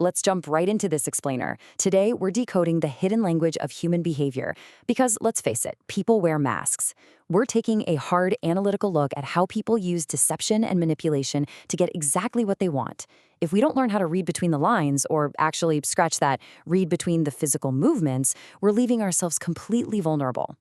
Let's jump right into this explainer. Today, we're decoding the hidden language of human behavior because, let's face it, people wear masks. We're taking a hard analytical look at how people use deception and manipulation to get exactly what they want. If we don't learn how to read between the lines, or actually scratch that, read between the physical movements, we're leaving ourselves completely vulnerable.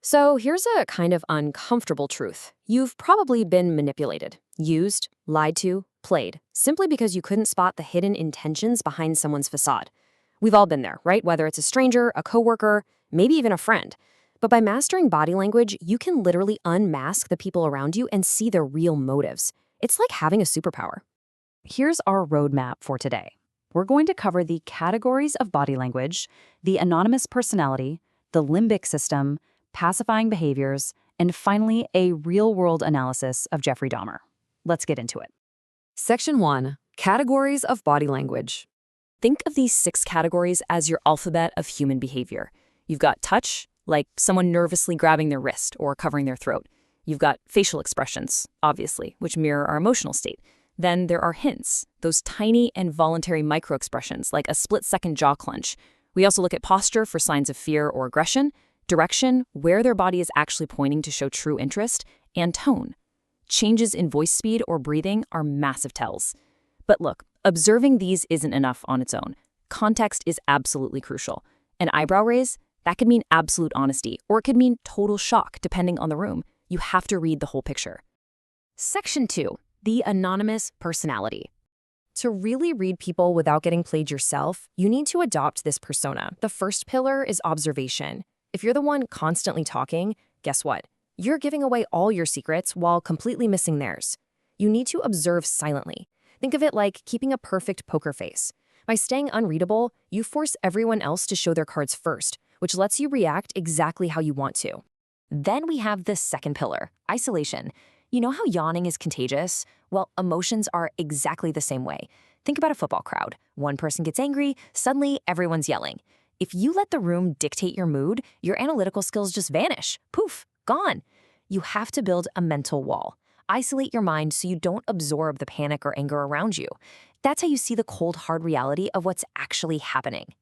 So here's a kind of uncomfortable truth. You've probably been manipulated, used, lied to, played, simply because you couldn't spot the hidden intentions behind someone's facade. We've all been there, right? Whether it's a stranger, a coworker, maybe even a friend. But by mastering body language, you can literally unmask the people around you and see their real motives. It's like having a superpower. Here's our roadmap for today. We're going to cover the categories of body language, the anonymous personality, the limbic system, pacifying behaviors, and finally, a real-world analysis of Jeffrey Dahmer. Let's get into it. Section 1. Categories of body language. Think of these 6 categories as your alphabet of human behavior. You've got touch, like someone nervously grabbing their wrist or covering their throat. You've got facial expressions, obviously, which mirror our emotional state. Then there are hints, those tiny and voluntary micro-expressions like a split-second jaw clench. We also look at posture for signs of fear or aggression, direction, where their body is actually pointing to show true interest, and tone. Changes in voice speed or breathing are massive tells. But look, observing these isn't enough on its own. Context is absolutely crucial. An eyebrow raise, that could mean absolute honesty, or it could mean total shock, depending on the room. You have to read the whole picture. Section 2. The anonymous personality. To really read people without getting played yourself, you need to adopt this persona. The first pillar is observation. If you're the one constantly talking, guess what? You're giving away all your secrets while completely missing theirs. You need to observe silently. Think of it like keeping a perfect poker face. By staying unreadable, you force everyone else to show their cards first, which lets you react exactly how you want to. Then we have the second pillar, isolation. You know how yawning is contagious? Well, emotions are exactly the same way. Think about a football crowd. One person gets angry, suddenly everyone's yelling. If you let the room dictate your mood, your analytical skills just vanish. Poof, gone. You have to build a mental wall. Isolate your mind so you don't absorb the panic or anger around you. That's how you see the cold, hard reality of what's actually happening.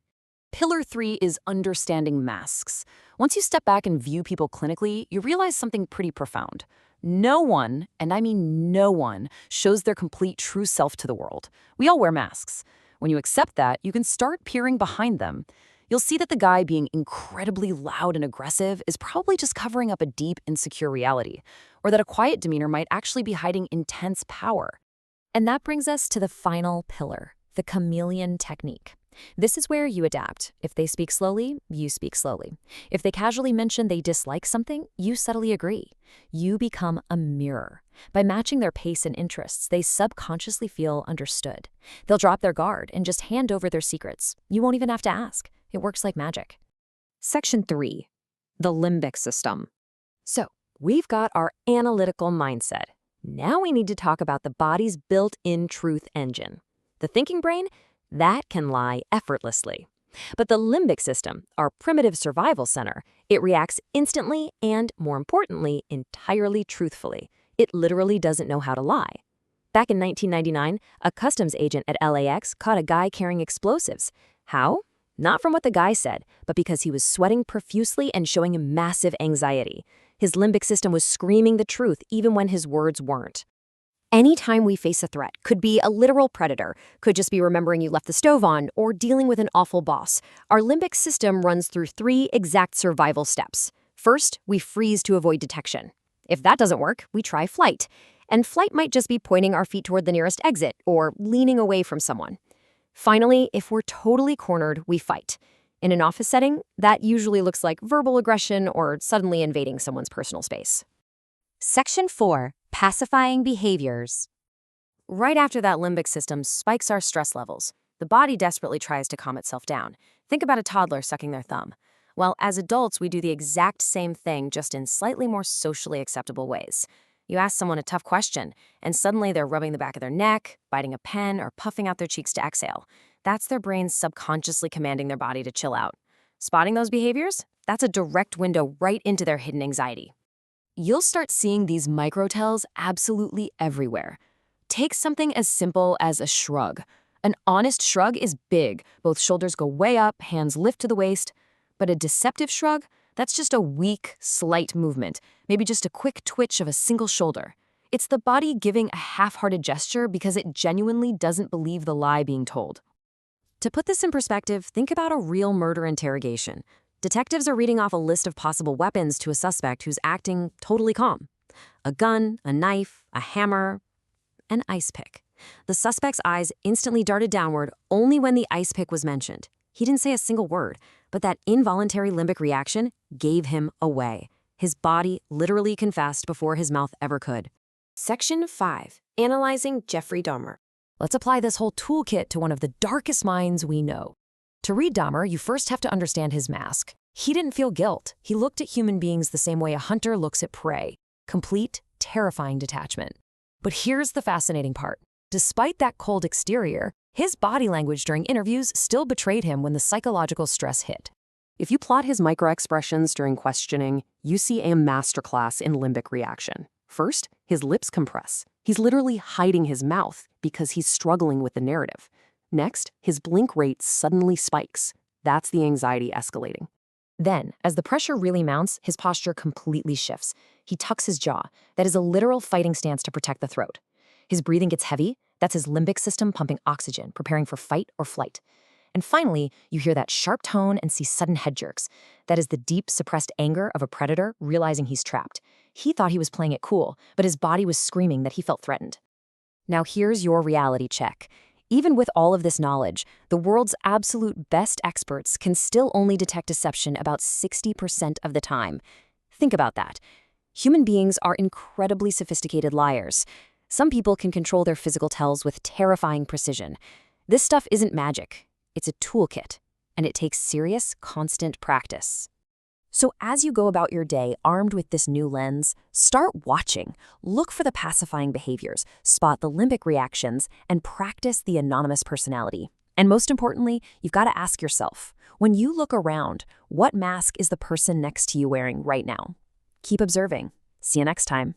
Pillar 3 is understanding masks. Once you step back and view people clinically, you realize something pretty profound. No one, and I mean no one, shows their complete true self to the world. We all wear masks. When you accept that, you can start peering behind them. You'll see that the guy being incredibly loud and aggressive is probably just covering up a deep, insecure reality, or that a quiet demeanor might actually be hiding intense power. And that brings us to the final pillar, the chameleon technique. This is where you adapt. If they speak slowly, you speak slowly. If they casually mention they dislike something, you subtly agree. You become a mirror. By matching their pace and interests, they subconsciously feel understood. They'll drop their guard and just hand over their secrets. You won't even have to ask. It works like magic. Section 3. The limbic system. So, we've got our analytical mindset. Now we need to talk about the body's built-in truth engine. The thinking brain, that can lie effortlessly. But the limbic system, our primitive survival center, it reacts instantly and, more importantly, entirely truthfully. It literally doesn't know how to lie. Back in 1999, a customs agent at LAX caught a guy carrying explosives. How? Not from what the guy said, but because he was sweating profusely and showing massive anxiety. His limbic system was screaming the truth even when his words weren't. Anytime we face a threat, could be a literal predator, could just be remembering you left the stove on, or dealing with an awful boss. Our limbic system runs through 3 exact survival steps. First, we freeze to avoid detection. If that doesn't work, we try flight. And flight might just be pointing our feet toward the nearest exit, or leaning away from someone. Finally, if we're totally cornered, we fight. In an office setting, that usually looks like verbal aggression or suddenly invading someone's personal space. Section 4. Pacifying behaviors. Right after that limbic system spikes our stress levels, the body desperately tries to calm itself down. Think about a toddler sucking their thumb. Well, as adults, we do the exact same thing, just in slightly more socially acceptable ways. You ask someone a tough question, and suddenly they're rubbing the back of their neck, biting a pen, or puffing out their cheeks to exhale. That's their brains subconsciously commanding their body to chill out. Spotting those behaviors? That's a direct window right into their hidden anxiety. You'll start seeing these microtells absolutely everywhere. Take something as simple as a shrug. An honest shrug is big. Both shoulders go way up, hands lift to the waist. But a deceptive shrug, that's just a weak, slight movement, maybe just a quick twitch of a single shoulder. It's the body giving a half-hearted gesture because it genuinely doesn't believe the lie being told. To put this in perspective, think about a real murder interrogation. Detectives are reading off a list of possible weapons to a suspect who's acting totally calm. A gun, a knife, a hammer, an ice pick. The suspect's eyes instantly darted downward only when the ice pick was mentioned. He didn't say a single word, but that involuntary limbic reaction gave him away. His body literally confessed before his mouth ever could. Section 5. Analyzing Jeffrey Dahmer. Let's apply this whole toolkit to one of the darkest minds we know. To read Dahmer, you first have to understand his mask. He didn't feel guilt. He looked at human beings the same way a hunter looks at prey. Complete, terrifying detachment. But here's the fascinating part. Despite that cold exterior, his body language during interviews still betrayed him when the psychological stress hit. If you plot his microexpressions during questioning, you see a masterclass in limbic reaction. First, his lips compress. He's literally hiding his mouth because he's struggling with the narrative. Next, his blink rate suddenly spikes. That's the anxiety escalating. Then, as the pressure really mounts, his posture completely shifts. He tucks his jaw. That is a literal fighting stance to protect the throat. His breathing gets heavy. That's his limbic system pumping oxygen, preparing for fight or flight. And finally, you hear that sharp tone and see sudden head jerks. That is the deep, suppressed anger of a predator realizing he's trapped. He thought he was playing it cool, but his body was screaming that he felt threatened. Now here's your reality check. Even with all of this knowledge, the world's absolute best experts can still only detect deception about 60% of the time. Think about that. Human beings are incredibly sophisticated liars. Some people can control their physical tells with terrifying precision. This stuff isn't magic. It's a toolkit, and it takes serious, constant practice. So as you go about your day armed with this new lens, start watching. Look for the pacifying behaviors, spot the limbic reactions, and practice the anonymous personality. And most importantly, you've got to ask yourself, when you look around, what mask is the person next to you wearing right now? Keep observing. See you next time.